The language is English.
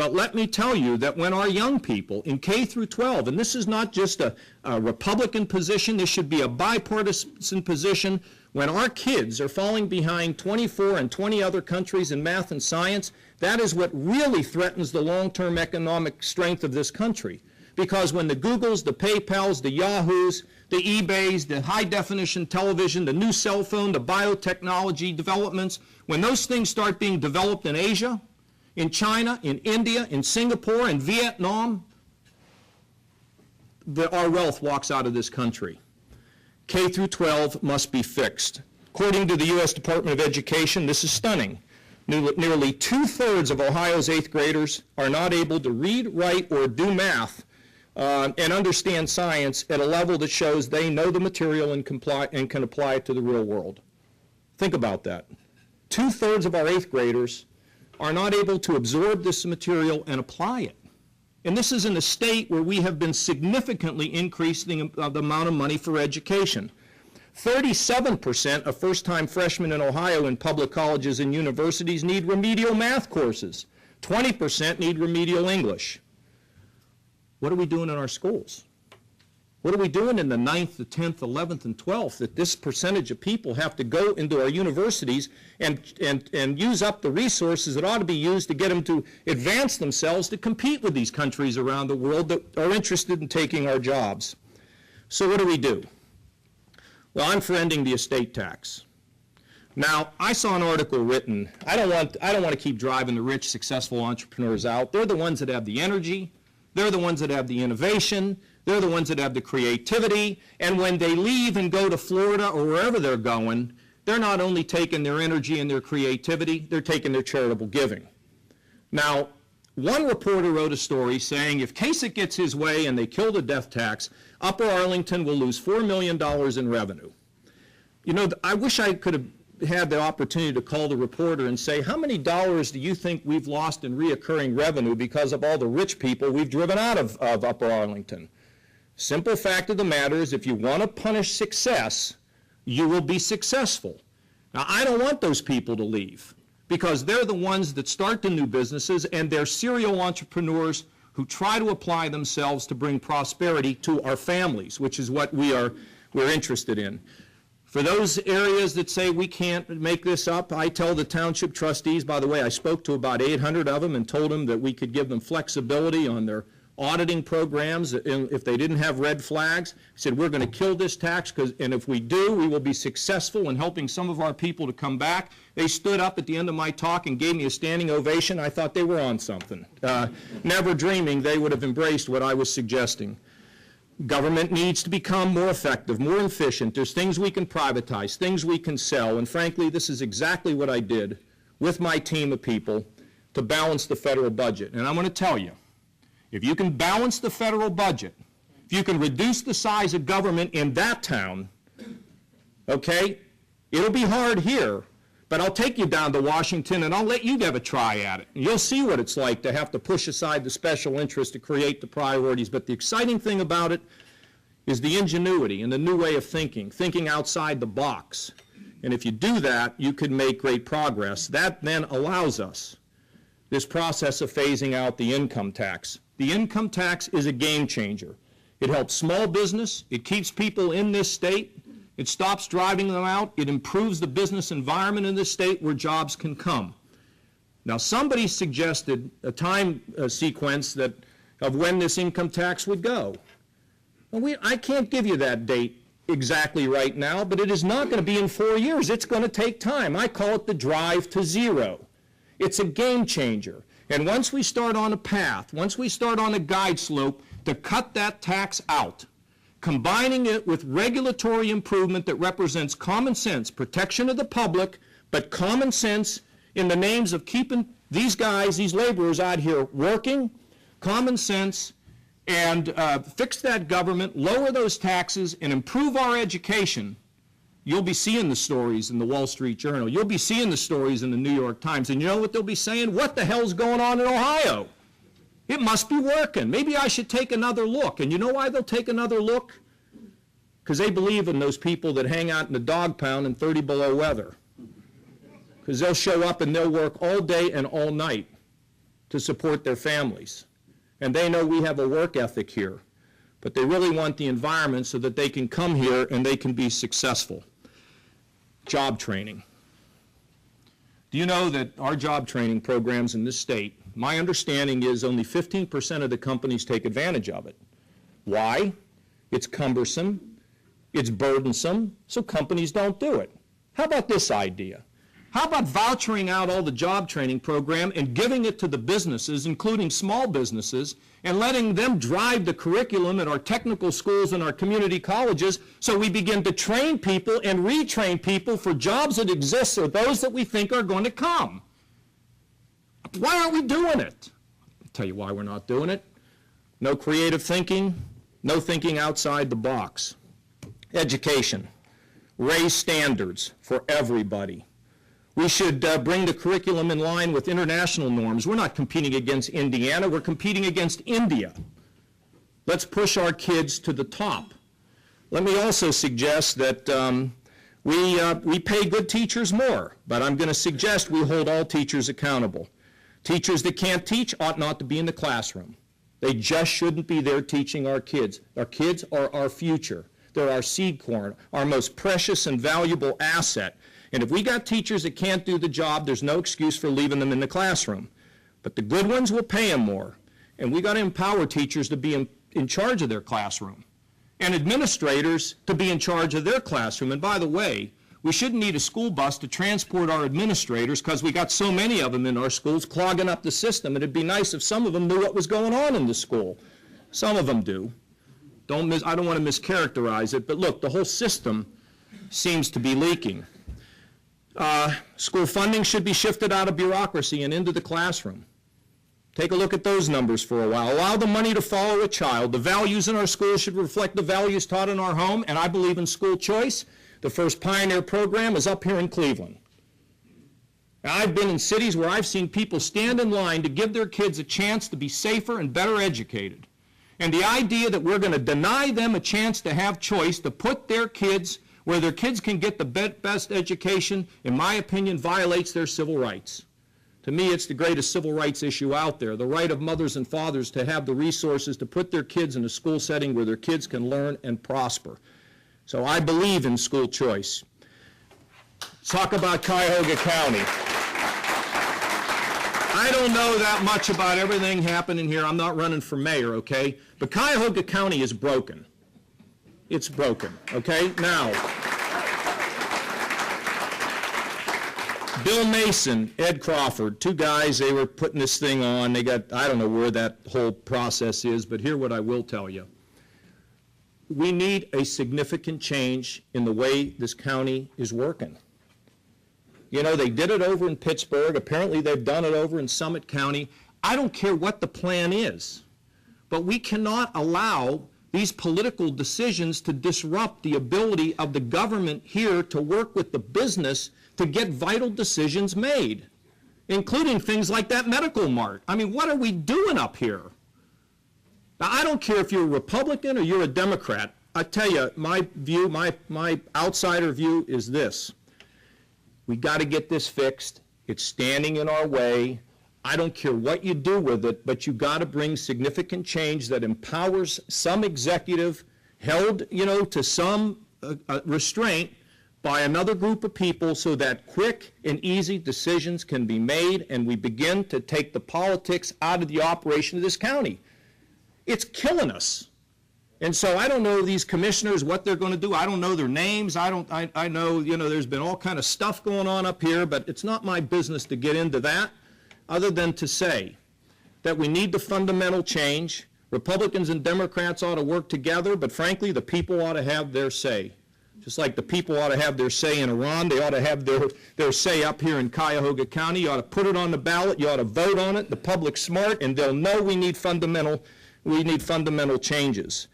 But let me tell you that when our young people in K through 12, and this is not just a Republican position, this should be a bipartisan position, when our kids are falling behind 24 and 20 other countries in math and science, that is what really threatens the long-term economic strength of this country. Because when the Googles, the PayPals, the Yahoos, the eBays, the high-definition television, the new cell phone, the biotechnology developments, when those things start being developed in Asia, in China, in India, in Singapore, in Vietnam, our wealth walks out of this country. K through 12 must be fixed. According to the U.S. Department of Education, this is stunning. Nearly 2/3 of Ohio's 8th graders are not able to read, write, or do math and understand science at a level that shows they know the material and can apply it to the real world. Think about that. 2/3 of our 8th graders are not able to absorb this material and apply it. And this is in a state where we have been significantly increasing the amount of money for education. 37% of first-time freshmen in Ohio in public colleges and universities need remedial math courses. 20% need remedial English. What are we doing in our schools? What are we doing in the 9th, the 10th, 11th, and 12th that this percentage of people have to go into our universities and use up the resources that ought to be used to get them to advance themselves to compete with these countries around the world that are interested in taking our jobs? So what do? Well, I'm for ending the estate tax. Now, I saw an article written, I don't want to keep driving the rich, successful entrepreneurs out. They're the ones that have the energy. They're the ones that have the innovation. They're the ones that have the creativity, and when they leave and go to Florida or wherever they're going, they're not only taking their energy and their creativity, they're taking their charitable giving. Now, one reporter wrote a story saying if Kasich gets his way and they kill the death tax, Upper Arlington will lose $4 million in revenue. You know, I wish I could have had the opportunity to call the reporter and say, how many dollars do you think we've lost in reoccurring revenue because of all the rich people we've driven out of Upper Arlington? Simple fact of the matter is if you want to punish success, you will be successful. Now, I don't want those people to leave because they're the ones that start the new businesses and they're serial entrepreneurs who try to apply themselves to bring prosperity to our families, which is what we're interested in. For those areas that say we can't make this up, I tell the township trustees, by the way, I spoke to about 800 of them and told them that we could give them flexibility on their auditing programs if they didn't have red flags. I said, we're going to kill this tax, and if we do, we will be successful in helping some of our people to come back. They stood up at the end of my talk and gave me a standing ovation. I thought they were on something. Never dreaming they would have embraced what I was suggesting. Government needs to become more effective, more efficient. There's things we can privatize, things we can sell, and frankly, this is exactly what I did with my team of people to balance the federal budget. And I want to tell you, if you can balance the federal budget, if you can reduce the size of government in that town, okay, it'll be hard here, but I'll take you down to Washington and I'll let you have a try at it. And you'll see what it's like to have to push aside the special interest to create the priorities. But the exciting thing about it is the ingenuity and the new way of thinking outside the box. And if you do that, you can make great progress. That then allows us this process of phasing out the income tax. The income tax is a game changer. It helps small business. It keeps people in this state. It stops driving them out. It improves the business environment in this state where jobs can come. Now, somebody suggested a time sequence of when this income tax would go. Well, I can't give you that date exactly right now, but it is not going to be in 4 years. It's going to take time. I call it the drive to zero. It's a game changer. And once we start on a path, once we start on a guide slope to cut that tax out, combining it with regulatory improvement that represents common sense, protection of the public, but common sense in the names of keeping these guys, these laborers out here working, common sense, and fix that government, lower those taxes, and improve our education, you'll be seeing the stories in the Wall Street Journal. You'll be seeing the stories in the New York Times. And you know what they'll be saying? What the hell's going on in Ohio? It must be working. Maybe I should take another look. And you know why they'll take another look? Because they believe in those people that hang out in the dog pound in 30 below weather. Because they'll show up and they'll work all day and all night to support their families. And they know we have a work ethic here, but they really want the environment so that they can come here and they can be successful. Job training. Do you know that our job training programs in this state, my understanding is only 15% of the companies take advantage of it. Why? It's cumbersome, it's burdensome, so companies don't do it. How about this idea? How about vouchering out all the job training program and giving it to the businesses, including small businesses, and letting them drive the curriculum at our technical schools and our community colleges so we begin to train people and retrain people for jobs that exist or those that we think are going to come? Why aren't we doing it? I'll tell you why we're not doing it. No creative thinking, no thinking outside the box. Education. Raise standards for everybody. We should bring the curriculum in line with international norms. We're not competing against Indiana, we're competing against India. Let's push our kids to the top. Let me also suggest that we pay good teachers more, but I'm going to suggest we hold all teachers accountable. Teachers that can't teach ought not to be in the classroom. They just shouldn't be there teaching our kids. Our kids are our future. They're our seed corn, our most precious and valuable asset. And if we got teachers that can't do the job, there's no excuse for leaving them in the classroom. But the good ones will pay them more. And we got to empower teachers to be in charge of their classroom. And administrators to be in charge of their classroom. And by the way, we shouldn't need a school bus to transport our administrators because we got so many of them in our schools clogging up the system. And it'd be nice if some of them knew what was going on in the school. Some of them do. I don't want to mischaracterize it, but look, the whole system seems to be leaking. School funding should be shifted out of bureaucracy and into the classroom. Take a look at those numbers for a while. Allow the money to follow a child. The values in our schools should reflect the values taught in our home, and I believe in school choice. The first Pioneer program is up here in Cleveland. Now, I've been in cities where I've seen people stand in line to give their kids a chance to be safer and better educated. And the idea that we're going to deny them a chance to have choice, to put their kids where their kids can get the best education, in my opinion, violates their civil rights. To me, it's the greatest civil rights issue out there, the right of mothers and fathers to have the resources to put their kids in a school setting where their kids can learn and prosper. So I believe in school choice. Let's talk about Cuyahoga County. I don't know that much about everything happening here. I'm not running for mayor, okay? But Cuyahoga County is broken. It's broken, okay? Now, Bill Mason, Ed Crawford, two guys, they were putting this thing on. They got, I don't know where that whole process is, but here's what I will tell you. We need a significant change in the way this county is working. You know, they did it over in Pittsburgh. Apparently they've done it over in Summit County. I don't care what the plan is, but we cannot allow these political decisions to disrupt the ability of the government here to work with the business to get vital decisions made, including things like that medical mart. I mean, what are we doing up here? Now, I don't care if you're a Republican or you're a Democrat. I tell you, my view, my outsider view is this. We got to get this fixed. It's standing in our way. I don't care what you do with it, but you got to bring significant change that empowers some executive held, to some restraint by another group of people so that quick and easy decisions can be made and we begin to take the politics out of the operation of this county. It's killing us. And so I don't know these commissioners, what they're going to do. I don't know their names. I know, there's been all kind of stuff going on up here, but it's not my business to get into that, other than to say that we need the fundamental change. Republicans and Democrats ought to work together, but frankly, the people ought to have their say. Just like the people ought to have their say in Iran, they ought to have their say up here in Cuyahoga County. You ought to put it on the ballot. You ought to vote on it. The public's smart, and they'll know we need fundamental changes.